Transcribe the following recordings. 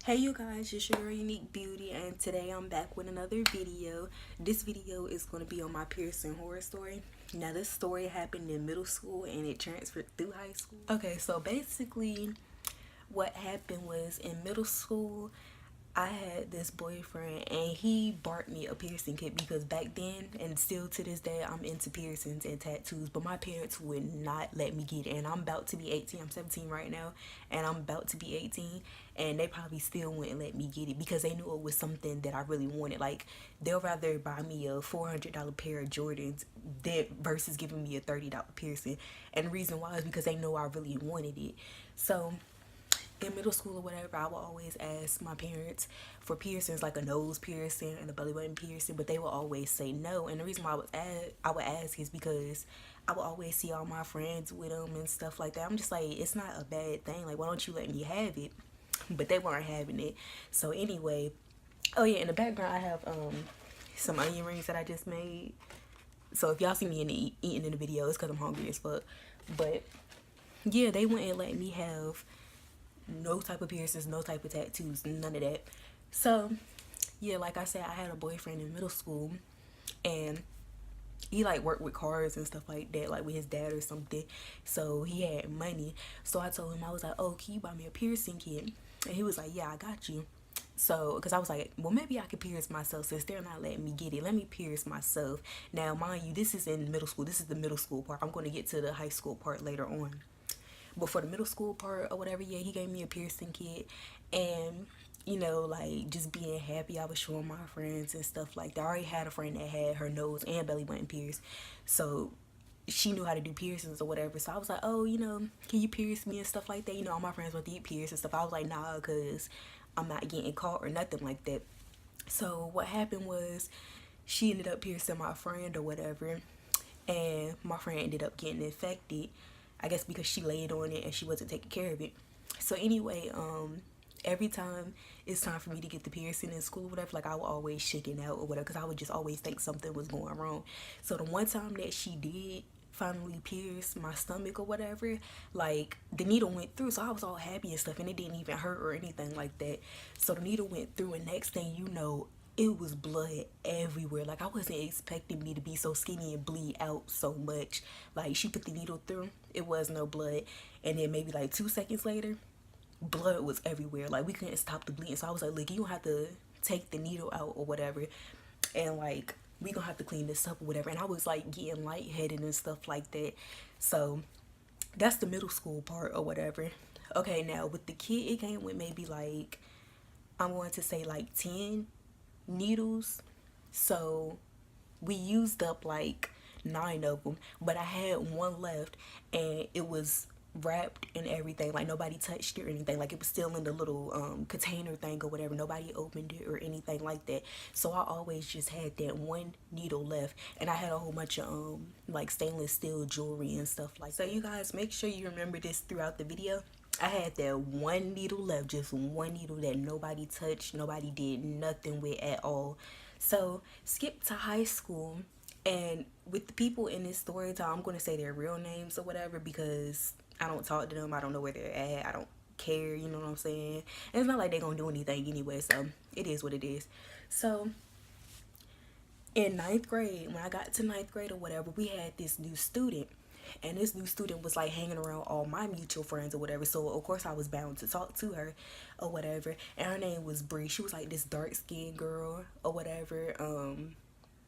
Hey you guys, it's your girl Unique Beauty, and today I'm back with another video. This video is going to be on my piercing horror story. Now this story happened in middle school and it transferred through high school. Okay, so basically what happened was in middle school I had this boyfriend and he bought me a piercing kit because back then and still to this day I'm into piercings and tattoos, but my parents would not let me get it. And I'm about to be 18. I'm 17 right now and I'm about to be 18, and they probably still wouldn't let me get it because they knew it was something that I really wanted. Like, they'll rather buy me a $400 pair of Jordans versus giving me a $30 piercing. And the reason why is because they know I really wanted it. So in middle school or whatever, I would always ask my parents for piercings, like a nose piercing and a belly button piercing, but they would always say no. And the reason why I would ask is because I would always see all my friends with them and stuff like that. I'm just like, it's not a bad thing. Like, why don't you let me have it? But they weren't having it. So anyway, oh yeah, in the background I have some onion rings that I just made. So if y'all see me eating in the video, it's because I'm hungry as fuck. But yeah, they wouldn't let me have no type of piercings, no type of tattoos, none of that. So yeah, like I said, I had a boyfriend in middle school and he like worked with cars and stuff like that, like with his dad or something. So he had money. So I told him, I was like, oh, can you buy me a piercing kit? And he was like, yeah, I got you. So, because I was like, well, maybe I could pierce myself since they're not letting me get it. Let me pierce myself. Now, mind you, this is in middle school. This is the middle school part. I'm going to get to the high school part later on. But for the middle school part or whatever, yeah, he gave me a piercing kit. And, you know, like, just being happy, I was showing my friends and stuff like that. I already had a friend that had her nose and belly button pierced. So she knew how to do piercings or whatever. So I was like, oh, you know, can you pierce me and stuff like that? You know, all my friends want to get pierced and stuff. I was like, nah, because I'm not getting caught or nothing like that. So what happened was she ended up piercing my friend or whatever, and my friend ended up getting infected. I guess because she laid on it and she wasn't taking care of it. So anyway, every time it's time for me to get the piercing in school or whatever, like, I would always chicken out or whatever because I would just always think something was going wrong. So the one time that she did finally pierce my stomach or whatever, like, the needle went through, so I was all happy and stuff, and it didn't even hurt or anything like that. So the needle went through, and next thing you know, it was blood everywhere. Like, I wasn't expecting me to be so skinny and bleed out so much. Like, she put the needle through, it was no blood, and then maybe like 2 seconds later, blood was everywhere. Like, we couldn't stop the bleeding. So I was like, look, you don't have to take the needle out or whatever, and like, we gonna have to clean this up or whatever. And I was like getting lightheaded and stuff like that. So that's the middle school part or whatever. Okay, now with the kid, it came with maybe like, I'm going to say like 10 needles. So we used up like 9 of them, but I had one left and it was wrapped and everything. Like, nobody touched it or anything. Like, it was still in the little container thing or whatever. Nobody opened it or anything like that. So I always just had that one needle left, and I had a whole bunch of like stainless steel jewelry and stuff like that. So you guys, make sure you remember this throughout the video. I had that one needle left, just one needle that nobody touched, nobody did nothing with at all. So skip to high school, and with the people in this story time, I'm going to say their real names or whatever because I don't talk to them. I don't know where they're at. I don't care, you know what I'm saying? And it's not like they're going to do anything anyway, so it is what it is. So in ninth grade, when I got to ninth grade or whatever, we had this new student. And this new student was like hanging around all my mutual friends or whatever. So of course I was bound to talk to her or whatever. And her name was Bree. She was like this dark skinned girl or whatever.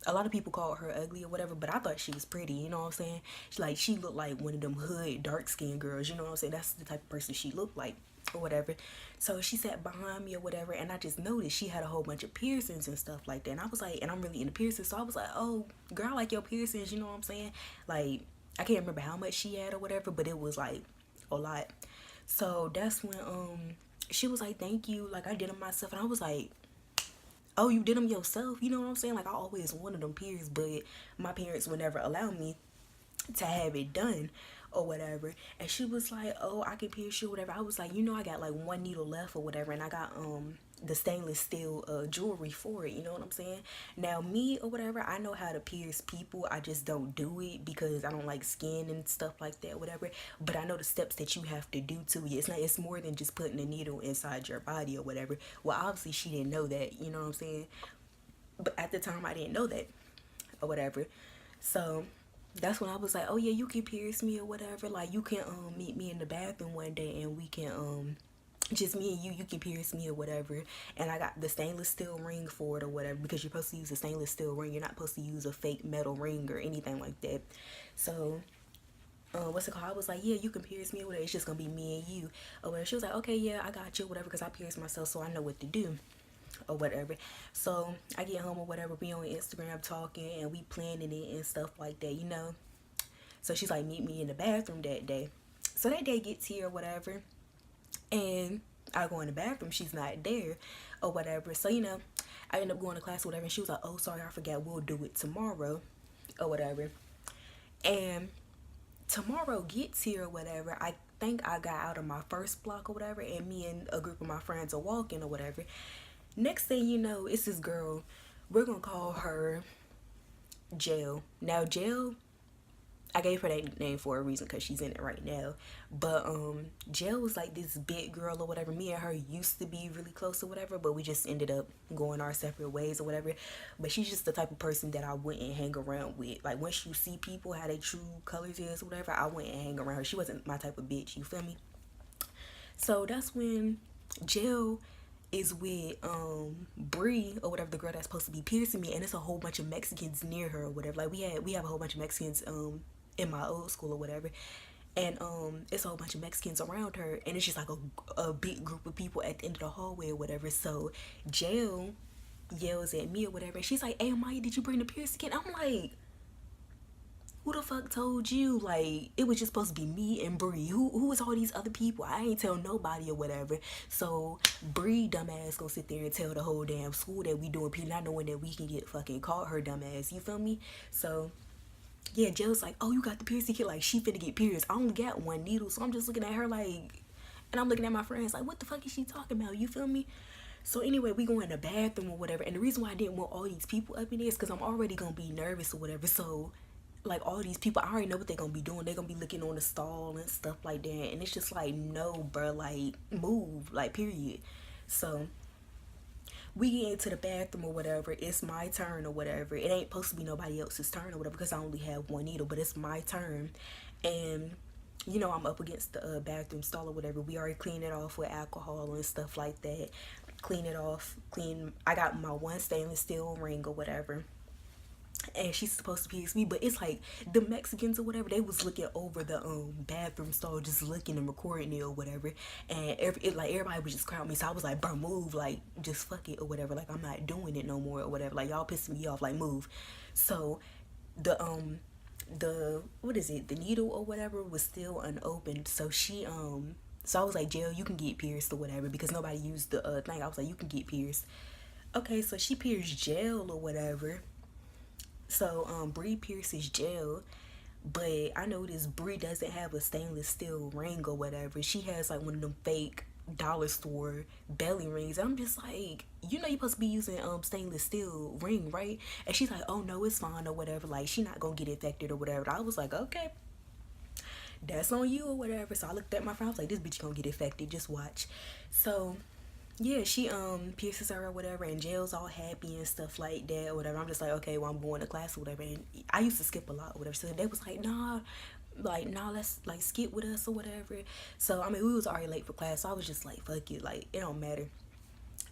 A lot of people called her ugly or whatever, but I thought she was pretty, you know what I'm saying? She looked like one of them hood dark skinned girls, you know what I'm saying? That's the type of person she looked like or whatever. So she sat behind me or whatever, and I just noticed she had a whole bunch of piercings and stuff like that. And I was like, and I'm really into piercings, so I was like, oh girl, I like your piercings, you know what I'm saying? Like, I can't remember how much she had or whatever, but it was like a lot. So that's when she was like, thank you, like, I did them myself. And I was like, oh, you did them yourself? You know what I'm saying? Like, I always wanted them pierced, but my parents would never allow me to have it done or whatever. And she was like, oh, I can pierce you or whatever. I was like, you know, I got like one needle left or whatever, and I got the stainless steel jewelry for it, you know what I'm saying? Now me or whatever, I know how to pierce people. I just don't do it because I don't like skin and stuff like that, whatever. But I know the steps that you have to do to it. It's more than just putting a needle inside your body or whatever. Well, obviously she didn't know that, you know what I'm saying? But at the time I didn't know that or whatever. So that's when I was like, oh yeah, you can pierce me or whatever. Like, you can meet me in the bathroom one day and we can just me and you can pierce me or whatever. And I got the stainless steel ring for it or whatever, because you're supposed to use a stainless steel ring. You're not supposed to use a fake metal ring or anything like that. So what's it called? I was like, yeah, you can pierce me or whatever. It's just gonna be me and you or whatever. She was like, okay, yeah, I got you or whatever, because I pierced myself, so I know what to do or whatever. So I get home or whatever, we on Instagram talking and we planning it and stuff like that, you know. So she's like, meet me in the bathroom that day. So that day gets here or whatever, and I go in the bathroom, she's not there or whatever. So, you know, I end up going to class or whatever, and she was like, oh, sorry, I forgot, we'll do it tomorrow or whatever. And tomorrow gets here or whatever. I think I got out of my first block or whatever, and me and a group of my friends are walking or whatever. Next thing you know, it's this girl. We're gonna call her Jail. Now, Jail, I gave her that name for a reason, because she's in it right now. But Jail was like this big girl or whatever. Me and her used to be really close or whatever, but we just ended up going our separate ways or whatever. But she's just the type of person that I wouldn't hang around with. Like, once you see people how they true colors is or whatever, I wouldn't hang around her. She wasn't my type of bitch, you feel me? So that's when Jail is with Bree or whatever, the girl that's supposed to be piercing me, and it's a whole bunch of Mexicans near her or whatever. Like, we have a whole bunch of Mexicans in my old school or whatever, and it's a whole bunch of Mexicans around her, and it's just like a big group of people at the end of the hallway or whatever. So Jail yells at me or whatever, and she's like, hey Maya, did you bring the piercing kit? I'm like, who the fuck told you? Like, it was just supposed to be me and Bree. Who was all these other people? I ain't tell nobody or whatever. So Bree dumbass gonna sit there and tell the whole damn school that we doing P, not knowing that we can get fucking caught, her dumbass, you feel me? So yeah, Jill's like, oh, you got the piercing kit, like she finna get pierced. I only got one needle, so I'm just looking at her like, and I'm looking at my friends like, what the fuck is she talking about, you feel me? So anyway, we go in the bathroom or whatever, and the reason why I didn't want all these people up in there is because I'm already gonna be nervous or whatever. So like, all these people, I already know what they're gonna be doing. They're gonna be looking on the stall and stuff like that, and it's just like, no, bro, like, move, like, period. So we get into the bathroom or whatever, it's my turn or whatever. It ain't supposed to be nobody else's turn or whatever, because I only have one needle, but it's my turn. And you know, I'm up against the bathroom stall or whatever. We already cleaned it off with alcohol and stuff like that. Clean it off, I got my one stainless steel ring or whatever, and she's supposed to pierce me. But it's like the Mexicans or whatever, they was looking over the bathroom stall, just looking and recording it or whatever, and everybody was just crowding me. So I was like, bro, move, like, just fuck it or whatever, like, I'm not doing it no more or whatever, like, y'all pissing me off, like, move. So the what is it, the needle or whatever was still unopened. So she so I was like, Jill, you can get pierced or whatever, because nobody used the thing. I was like, you can get pierced. Okay, so she pierced Jill or whatever. So Bree pierces Jill, but I noticed Bree doesn't have a stainless steel ring or whatever. She has like one of them fake dollar store belly rings. I'm just like, you know, you're supposed to be using stainless steel ring, right? And she's like, oh no, it's fine or whatever, like, she not gonna get infected or whatever. I was like, okay, that's on you or whatever. So I looked at my friend, I was like, this bitch gonna get infected, just watch. So yeah, she pierces her or whatever, and Jill's all happy and stuff like that or whatever. I'm just like, okay, well, I'm going to class or whatever. And I used to skip a lot or whatever, so they was like, nah, let's like skip with us or whatever. So I mean, we was already late for class, so I was just like, fuck it, like, it don't matter.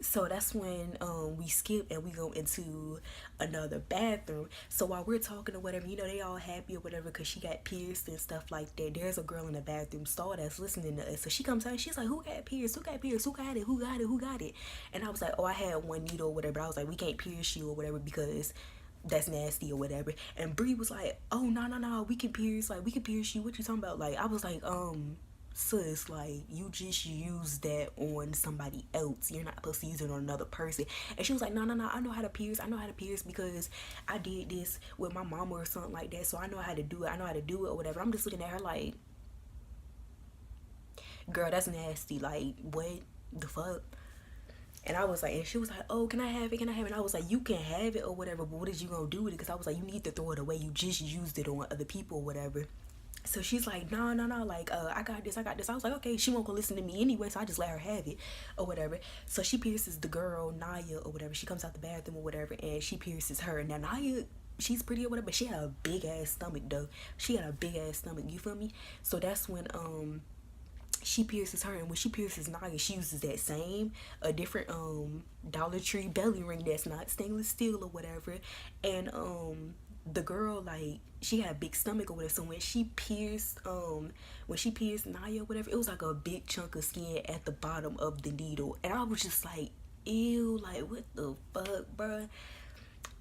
So that's when we skip and we go into another bathroom. So while we're talking or whatever, you know, they all happy or whatever because she got pierced and stuff like that. There's a girl in the bathroom stall that's listening to us. So she comes out and she's like, who got pierced? Who got pierced? Who got it? Who got it? Who got it? And I was like, oh, I had one needle or whatever. But I was like, we can't pierce you or whatever because that's nasty or whatever. And Bree was like, oh, no, we can pierce. Like, we can pierce you. What you talking about? Like, I was like, sis, like, you just use that on somebody else. You're not supposed to use it on another person. And she was like, no, I know how to pierce. I know how to pierce because I did this with my mama or something like that. So I know how to do it. I know how to do it or whatever. I'm just looking at her like, girl, that's nasty. Like, what the fuck? And I was like, and she was like, oh, can I have it? Can I have it? And I was like, you can have it or whatever, but what is you gonna do with it? Because I was like, you need to throw it away. You just used it on other people or whatever. So she's like, no, no, no, like, I got this, I got this. I was like, okay, she won't go listen to me anyway, so I just let her have it or whatever. So she pierces the girl, Naya, or whatever. She comes out the bathroom or whatever, and she pierces her. Now, Naya, she's pretty or whatever, but she had a big ass stomach, though. She had a big ass stomach, you feel me? So that's when, she pierces her, and when she pierces Naya, she uses that same a different Dollar Tree belly ring that's not stainless steel or whatever. And the girl, like, she had a big stomach or whatever, so when she pierced Naya or whatever, it was like a big chunk of skin at the bottom of the needle. And I was just like, ew, like, what the fuck, bruh?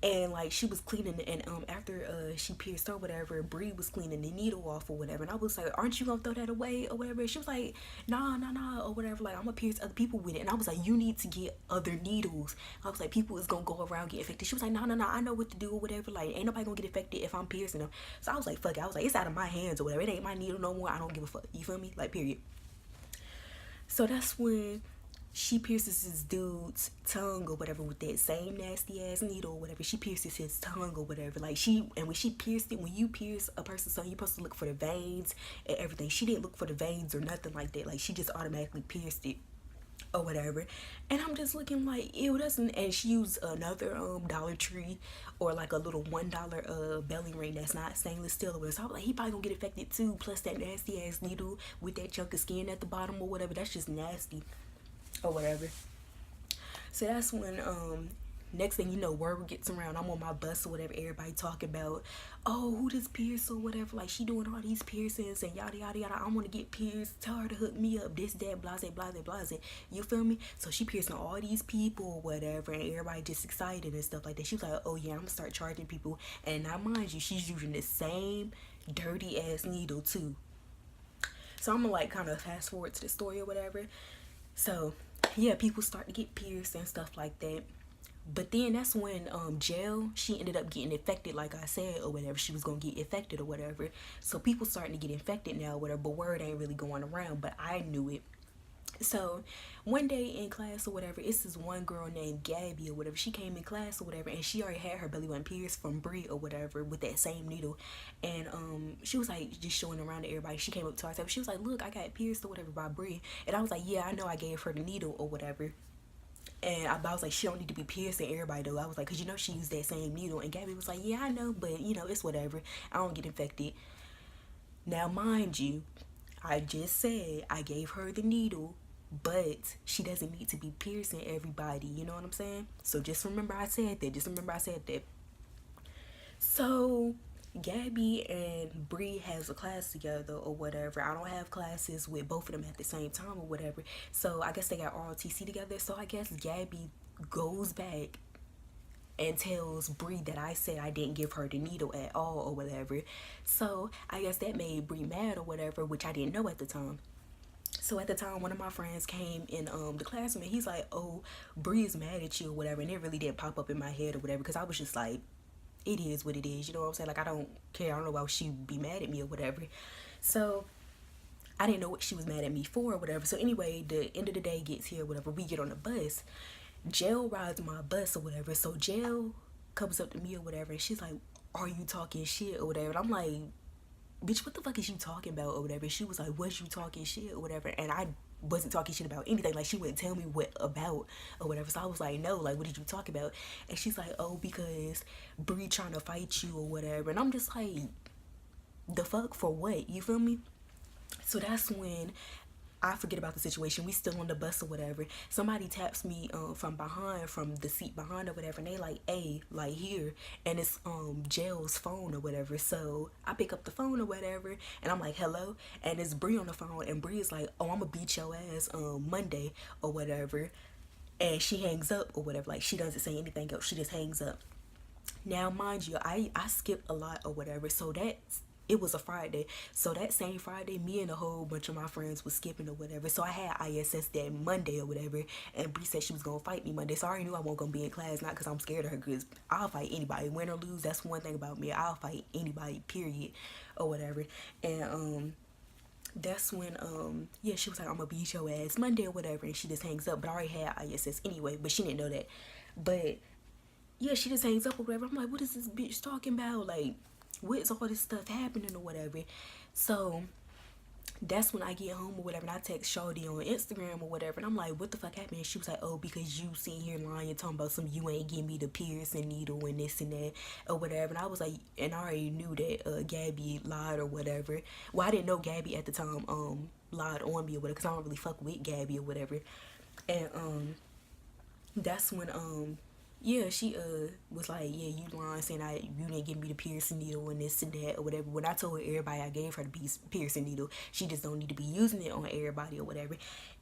And like, she was cleaning it, and after she pierced her or whatever, Bree was cleaning the needle off or whatever, and I was like, aren't you gonna throw that away or whatever? She was like, nah, nah, nah, or whatever, like, I'm gonna pierce other people with it. And I was like, you need to get other needles. I was like, people is gonna go around get infected. She was like, nah, nah, nah, I know what to do or whatever, like, ain't nobody gonna get infected if I'm piercing them. So I was like, fuck it. I was like, it's out of my hands or whatever, it ain't my needle no more, I don't give a fuck, you feel me? Like, period. So that's when she pierces this dude's tongue or whatever with that same nasty ass needle or whatever. She pierces his tongue or whatever. Like, when she pierced it, when you pierce a person's tongue, you're supposed to look for the veins and everything. She didn't look for the veins or nothing like that. Like, she just automatically pierced it or whatever. And I'm just looking like, ew, doesn't. And she used another Dollar Tree or like a little $1 belly ring that's not stainless steel or whatever. So I was like, he probably gonna get affected too. Plus that nasty ass needle with that chunk of skin at the bottom or whatever. That's just nasty or whatever. So that's when next thing you know, word gets around, I'm on my bus or whatever, everybody talking about, oh, who this pierce or whatever, like, she doing all these piercings and yada yada yada, I want to get pierced, tell her to hook me up, this, that, blase, blase, blase, you feel me? So she piercing all these people or whatever, and everybody just excited and stuff like that. She was like, oh yeah, I'm gonna start charging people. And now mind you, she's using the same dirty ass needle too. So I'm gonna like kind of fast forward to the story or whatever. So yeah, people start to get pierced and stuff like that. But then that's when Jail, she ended up getting infected, like I said, or whatever. She was gonna get infected or whatever. So people starting to get infected now or whatever, but word ain't really going around, but I knew it. So one day in class or whatever, it's this one girl named Gabby or whatever. She came in class or whatever, and she already had her belly button pierced from Brie or whatever with that same needle. And she was like just showing around to everybody. She came up to herself. She was like, look, I got pierced or whatever by Brie. And I was like, yeah, I know I gave her the needle or whatever. And I was like, she don't need to be piercing everybody though. I was like, because you know she used that same needle. And Gabby was like, yeah, I know, but you know, it's whatever. I don't get infected. Now mind you, I just said I gave her the needle, but she doesn't need to be piercing everybody, you know what I'm saying? So just remember I said that. So Gabby and Bree has a class together or whatever. I don't have classes with both of them at the same time or whatever. So I guess they got ROTC together. So I guess Gabby goes back and tells Bree that I said I didn't give her the needle at all or whatever. So I guess that made Bree mad or whatever, which I didn't know at the time. So at the time, one of my friends came in the classroom, and he's like, oh, Bree is mad at you or whatever. And it really didn't pop up in my head or whatever, because I was just like, it is what it is, you know what I'm saying? Like, I don't care. I don't know why she'd be mad at me or whatever. So I didn't know what she was mad at me for or whatever. So anyway, the end of the day gets here or whatever. We get on the bus. Jail rides my bus or whatever. So Jail comes up to me or whatever, and she's like, are you talking shit or whatever? And I'm like, bitch, what the fuck is you talking about or whatever? She was like, was you talking shit or whatever? And I wasn't talking shit about anything. Like, she wouldn't tell me what about or whatever. So I was like, no, like, what did you talk about? And she's like, oh, because Bree trying to fight you or whatever. And I'm just like, the fuck, for what? You feel me? So that's when I forget about the situation. We still on the bus or whatever. Somebody taps me from behind, from the seat behind or whatever, and they like, hey, like, here. And it's Jail's phone or whatever. So I pick up the phone or whatever, and I'm like, hello. And it's Bree on the phone, and Bree is like, oh, I'm gonna beat your ass Monday or whatever. And she hangs up or whatever. Like, she doesn't say anything else. She just hangs up. Now, mind you, I skipped a lot or whatever. So it was a Friday. So that same Friday, me and a whole bunch of my friends was skipping or whatever. So I had ISS that Monday or whatever. And Bree said she was going to fight me Monday. So I already knew I wasn't going to be in class. Not because I'm scared of her. Because I'll fight anybody. Win or lose, that's one thing about me. I'll fight anybody, period. Or whatever. And that's when yeah, she was like, I'm gonna beat your ass Monday or whatever, and she just hangs up. But I already had ISS anyway, but she didn't know that. But yeah, she just hangs up or whatever. I'm like, what is this bitch talking about? Like, what's all this stuff happening or whatever? So that's when I get home or whatever, and I text Shawty on Instagram or whatever, and I'm like, what the fuck happened? And she was like, oh, because you sitting here lying, talking about some, you ain't give me the piercing needle and this and that or whatever. And I was like, and I already knew that Gabby lied or whatever. Well, I didn't know Gabby at the time lied on me or whatever, because I don't really fuck with Gabby or whatever. And that's when yeah, she was like, yeah, you lying, saying you didn't give me the piercing needle and this and that or whatever. When I told everybody I gave her the piercing needle, she just don't need to be using it on everybody or whatever.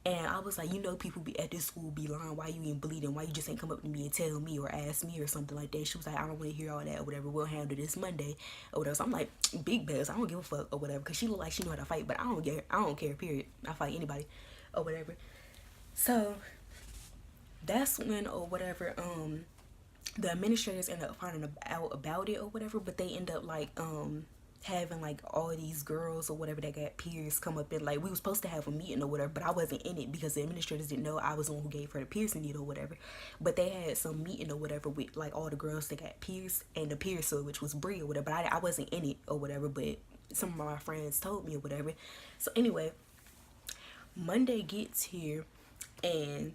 And I was like, you know, people be at this school be lying. Why you ain't bleeding? Why you just ain't come up to me and tell me or ask me or something like that? She was like, I don't want to hear all that or whatever. We'll handle this Monday or whatever. So I'm like, big bells. I don't give a fuck or whatever, because she look like she know how to fight, but I don't care. I don't care. Period. I fight anybody or whatever. So that's when or whatever the administrators end up finding out about it or whatever, but they end up like having like all these girls or whatever that got pierced come up in, like, we was supposed to have a meeting or whatever, but I wasn't in it because the administrators didn't know I was the one who gave her the piercing needle or whatever. But they had some meeting or whatever with like all the girls that got pierced and the piercer, which was Brie or whatever, but I wasn't in it or whatever, but some of my friends told me or whatever. So anyway, Monday gets here and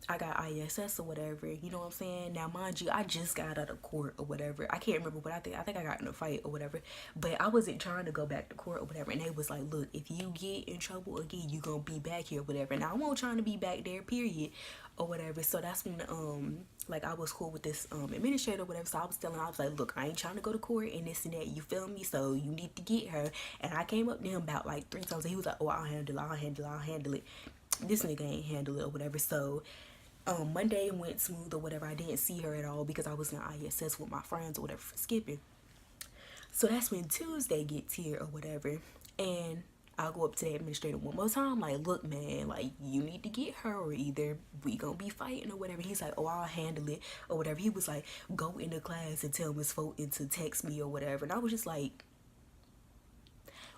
I got ISS or whatever, you know what I'm saying? Now, mind you, I just got out of court or whatever. I can't remember, but I think I got in a fight or whatever. But I wasn't trying to go back to court or whatever. And they was like, look, if you get in trouble again, you gonna be back here or whatever. And I won't trying to be back there, period, or whatever. So that's when like I was cool with this administrator or whatever. So I was like, look, I ain't trying to go to court and this and that, you feel me? So you need to get her. And I came up to him about like 3 times and he was like, oh, I'll handle it. This nigga ain't handle it or whatever. So Monday went smooth or whatever. I didn't see her at all because I was in ISS with my friends or whatever for skipping. So that's when Tuesday gets here or whatever, and I'll go up to the administrator one more time, like, look, man, like, you need to get her or either we gonna be fighting or whatever. He's like, oh, I'll handle it or whatever. He was like, go into class and tell Miss Fulton to text me or whatever. And I was just like,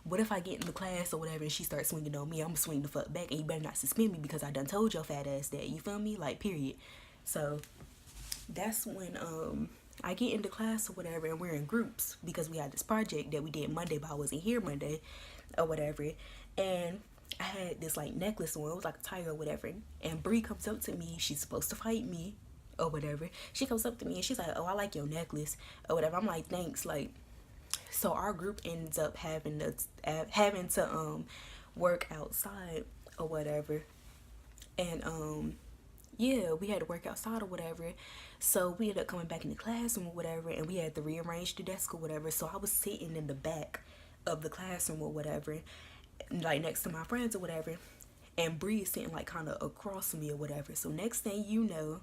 what if I get in the class or whatever and she starts swinging on me? I'm gonna swing the fuck back and you better not suspend me because I done told your fat ass that, you feel me? Like, period. So that's when I get into class or whatever, and we're in groups because we had this project that we did Monday, but I wasn't here Monday or whatever. And I had this like necklace on, it was like a tiger or whatever, and Bree comes up to me, she's supposed to fight me or whatever. She comes up to me and she's like, oh, I like your necklace or whatever. I'm like, thanks. Like, so our group ends up having to work outside or whatever, and yeah, we had to work outside or whatever. So we ended up coming back in the classroom or whatever, and we had to rearrange the desk or whatever. So I was sitting in the back of the classroom or whatever, like next to my friends or whatever, and Bree is sitting like kind of across from me or whatever. So next thing you know,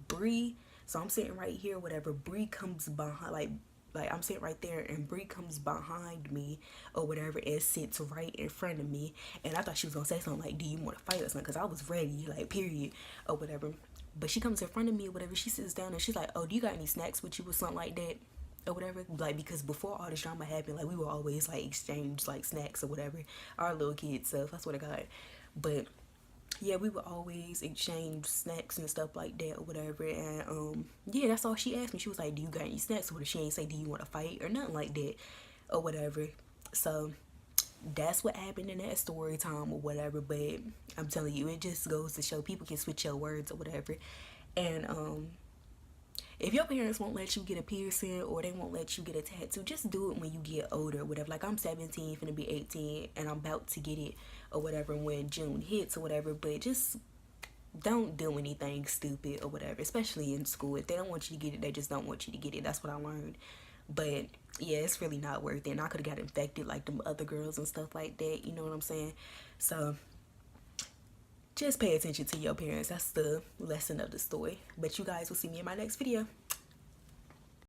Bree, so I'm sitting right here or whatever, Bree comes behind, like I'm sitting right there and Bree comes behind me or whatever and sits right in front of me. And I thought she was gonna say something like, do you want to fight or something? Because I was ready, like, period, or whatever. But she comes in front of me or whatever. She sits down and she's like, oh, do you got any snacks with you or something like that or whatever? Like, because before all this drama happened, like, we were always like exchange like snacks or whatever, our little kids stuff, I swear to God. But yeah, we would always exchange snacks and stuff like that or whatever. And yeah, that's all she asked me. She was like, do you got any snacks? Or she ain't say, do you want to fight or nothing like that or whatever. So that's what happened in that story time or whatever. But I'm telling you, it just goes to show people can switch your words or whatever. And if your parents won't let you get a piercing or they won't let you get a tattoo, just do it when you get older or whatever. Like, I'm 17, finna be 18, and I'm about to get it or whatever when June hits or whatever. But just don't do anything stupid or whatever, especially in school. If they don't want you to get it, they just don't want you to get it. That's what I learned. But yeah, it's really not worth it. And I could have got infected like them other girls and stuff like that. You know what I'm saying? So just pay attention to your parents. That's the lesson of the story. But you guys will see me in my next video.